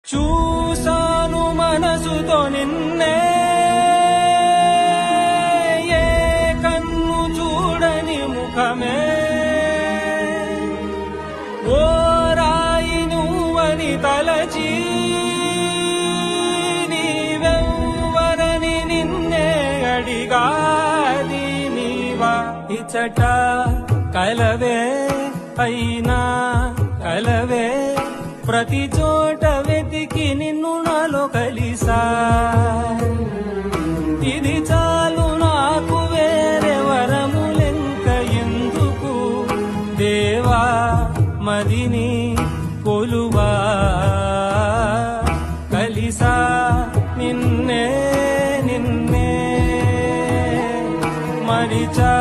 చూసాను మనసుతో నిన్నే ఏ కన్ను చూడని ముఖమే ఓ రాయి నువ్వని తలచి నీవెవ్వరని నిన్నే అడిగాది నీవా ఇచ్చట కలవే అయినా కలవే ప్రతి చోట వెతికి నిన్ను నాలో కలిసా ఇది చాలు నాకు వేరే వరములెంక ఎందుకు దేవా మదిని కొలువా కలిసా నిన్నే నిన్నే మరిచా